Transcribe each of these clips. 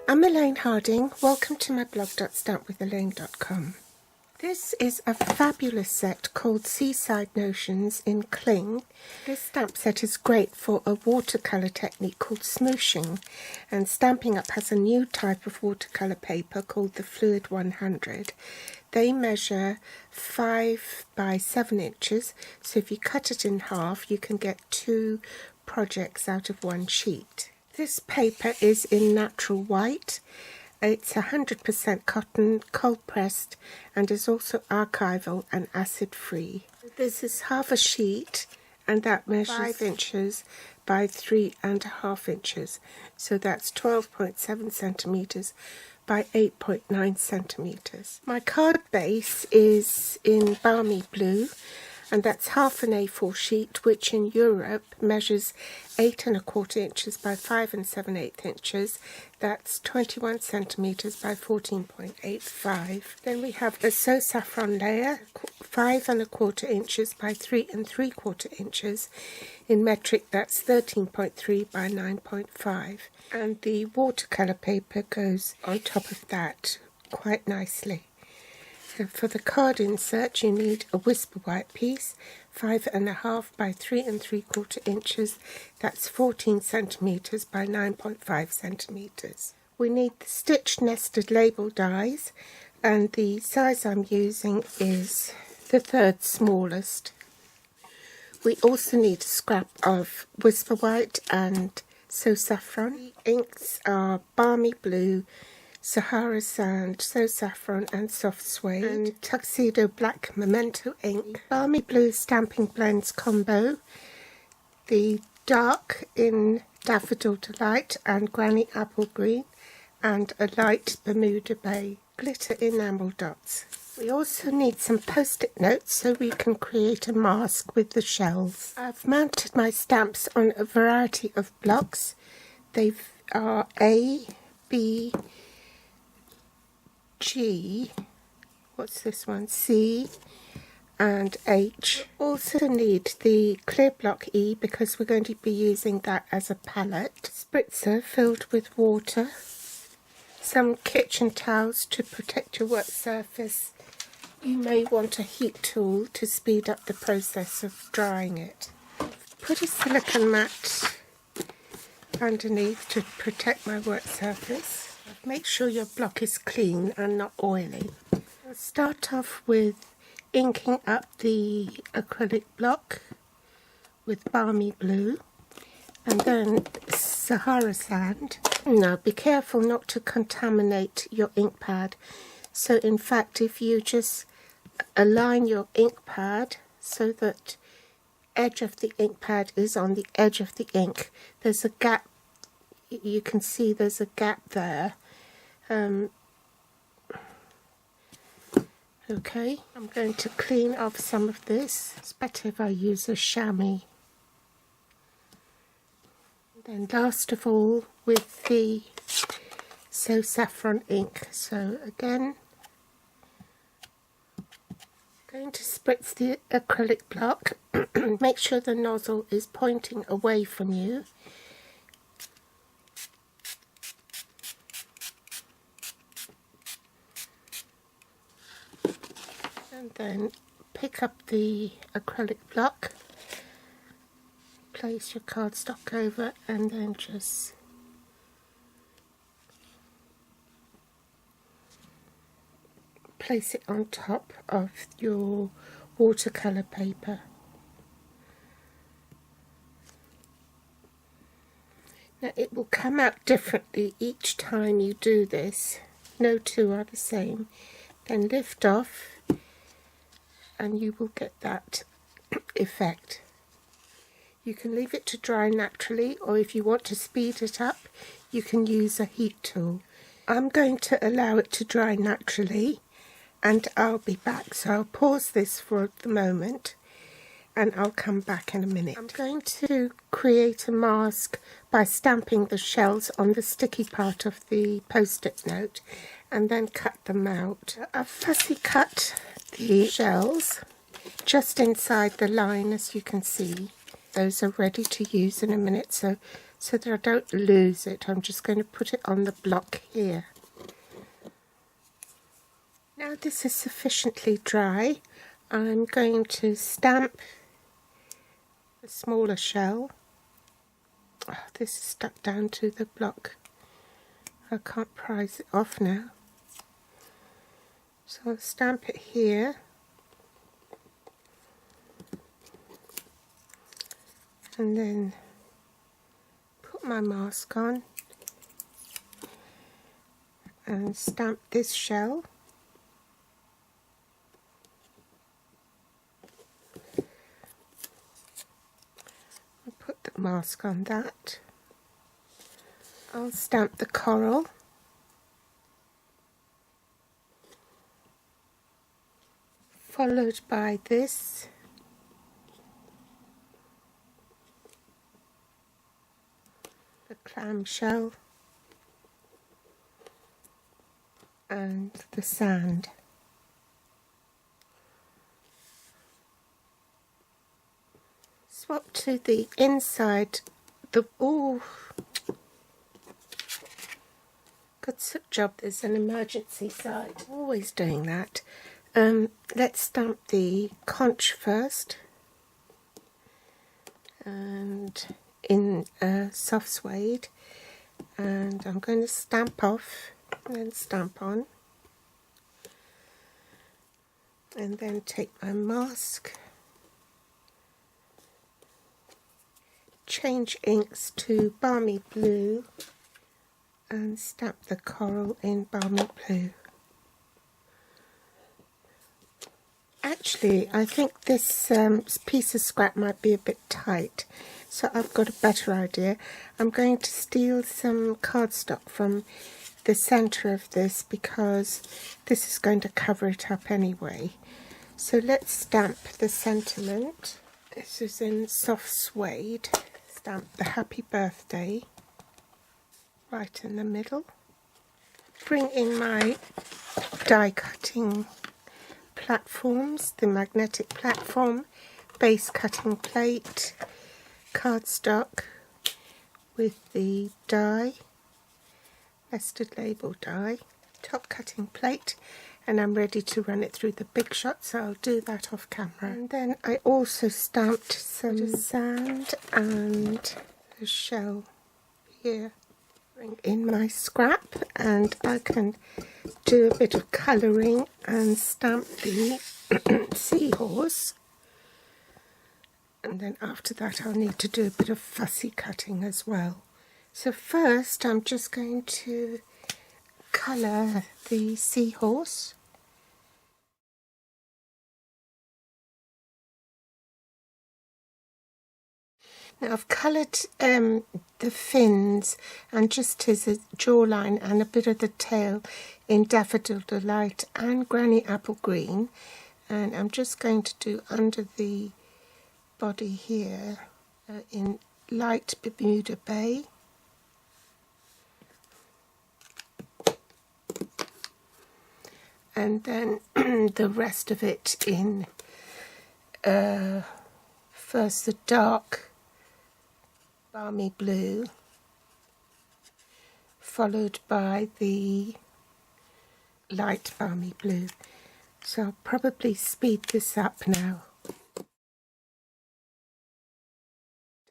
I'm Elaine Harding. Welcome to my blog .stampwithelaine.com. This is a fabulous set called Seaside Notions in Cling. This stamp set is great for a watercolour technique called smooshing, and Stampin' Up has a new type of watercolour paper called the Fluid 100. They measure 5 by 7 inches, so if you cut it in half you can get 2 projects out of one sheet. This paper is in natural white. It's 100% cotton, cold pressed, and is also archival and acid free. This is half a sheet, and that measures 5 inches by 3.5 inches. So that's 12.7 centimeters by 8.9 centimeters. My card base is in balmy blue, and that's half an A4 sheet, which in Europe measures 8.25 inches by 5 7/8 inches. That's 21 centimeters by 14.85. Then we have a So Saffron layer, 5.25 inches by 3 3/4 inches. In metric, that's 13.3 by 9.5. And the watercolour paper goes on top of that quite nicely. For the card insert, you need a whisper white piece, 5.5 by 3 3/4 inches. That's 14 centimeters by 9.5 centimeters. We need the stitched nested label dies, and the size I'm using is the 3rd smallest. We also need a scrap of whisper white and So Saffron. The inks are balmy blue, Sahara Sand, So Saffron and Soft Suede, and Tuxedo Black Memento ink. Balmy Blue Stamping Blends combo, the dark in Daffodil Delight and Granny Apple Green, and a light Bermuda Bay. Glitter enamel dots. We also need some post-it notes so we can create a mask with the shells. I've mounted my stamps on a variety of blocks. They are A, B, G, what's this one, C and H. Also need the clear block E because we're going to be using that as a palette. Spritzer filled with water. Some kitchen towels to protect your work surface. You may want a heat tool to speed up the process of drying it. Put a silicone mat underneath to protect my work surface. Make sure your block is clean and not oily. I'll start off with inking up the acrylic block with balmy blue and then Sahara Sand. Now be careful not to contaminate your ink pad. So in fact, if you just align your ink pad so that edge of the ink pad is on the edge of the ink, there's a gap. You can see there's a gap there. Okay, I'm going to clean off some of this. It's better if I use a chamois. Then last of all with the So Saffron ink. So again, I'm going to spritz the acrylic block. Make sure the nozzle is pointing away from you. And then pick up the acrylic block, place your cardstock over, and then just place it on top of your watercolour paper. Now it will come out differently each time you do this. No two are the same. Then lift off and you will get that effect. You can leave it to dry naturally, or if you want to speed it up, you can use a heat tool. I'm going to allow it to dry naturally and I'll be back. So I'll pause this for the moment and I'll come back in a minute. I'm going to create a mask by stamping the shells on the sticky part of the post-it note and then cut them out. I've fussy cut the shells just inside the line, as you can see. Those are ready to use in a minute, so so that I don't lose it, I'm just going to put it on the block here. Now this is sufficiently dry, I'm going to stamp a smaller shell. Oh, this is stuck down to the block. I can't prise it off now. So I'll stamp it here. And then put my mask on and stamp this shell. And put the mask on that. I'll stamp the coral. Followed by this. The clamshell and the sand. Swap to the inside. Good job, there's an emergency side. Always doing that. Let's stamp the conch first. And in soft suede, and I'm going to stamp off and then stamp on, and then take my mask, change inks to balmy blue and stamp the coral in balmy blue. Actually, I think this piece of scrap might be a bit tight, so I've got a better idea. I'm going to steal some cardstock from the centre of this because this is going to cover it up anyway. So let's stamp the sentiment. This is in soft suede. Stamp the happy birthday right in the middle. Bring in my die cutting platforms, the magnetic platform, base cutting plate, cardstock with the die, nested label die, top cutting plate, and I'm ready to run it through the big shot, so I'll do that off camera. And then I also stamped some sand and the shell here. Bring in my scrap and I can do a bit of colouring and stamp the seahorse, and then after that I'll need to do a bit of fussy cutting as well. So first I'm just going to colour the seahorse. Now I've coloured the fins and just his jawline and a bit of the tail in Daffodil Delight and Granny Apple Green, and I'm just going to do under the body here in light Bermuda Bay. And then the rest of it in first the dark balmy blue, followed by the light balmy blue. So I'll probably speed this up now.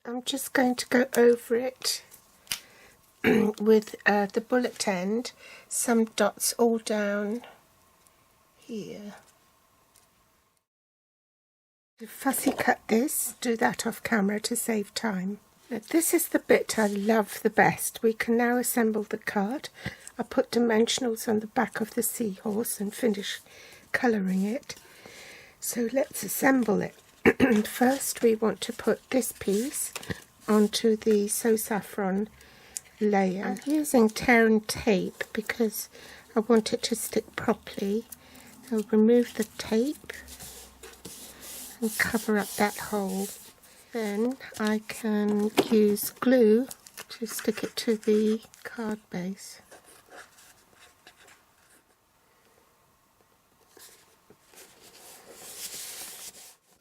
I'm just going to go over it with the bullet end, some dots all down here. To fussy cut this, do that off camera to save time. Now, this is the bit I love the best. We can now assemble the card. I put dimensionals on the back of the seahorse and finish colouring it. So let's assemble it. First we want to put this piece onto the So Saffron layer. I'm using tear and tape because I want it to stick properly. I'll remove the tape and cover up that hole. Then I can use glue to stick it to the card base.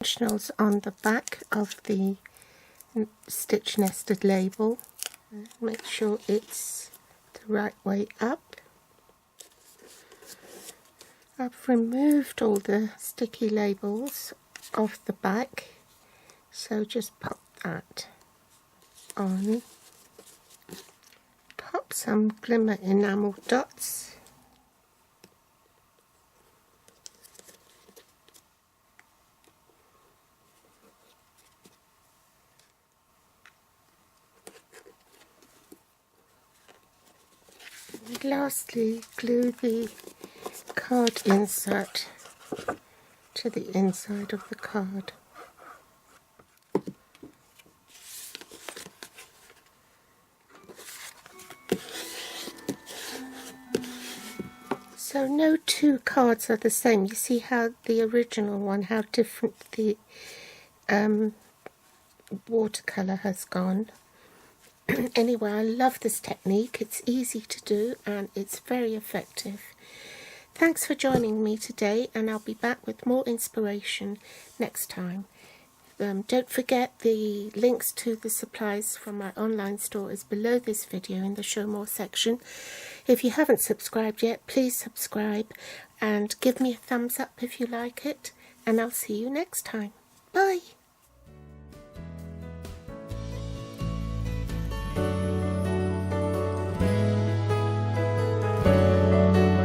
Dimensionals on the back of the stitch nested label, Make sure it's the right way up. I've removed all the sticky labels off the back, so just pop that on. Pop some glimmer enamel dots. And lastly, glue the card insert to the inside of the card. So no two cards are the same. You see how the original one, how different the watercolour has gone. Anyway, I love this technique. It's easy to do and it's very effective. Thanks for joining me today, and I'll be back with more inspiration next time. Don't forget, the links to the supplies from my online store is below this video in the Show More section. If you haven't subscribed yet, please subscribe and give me a thumbs up if you like it, and I'll see you next time. Bye!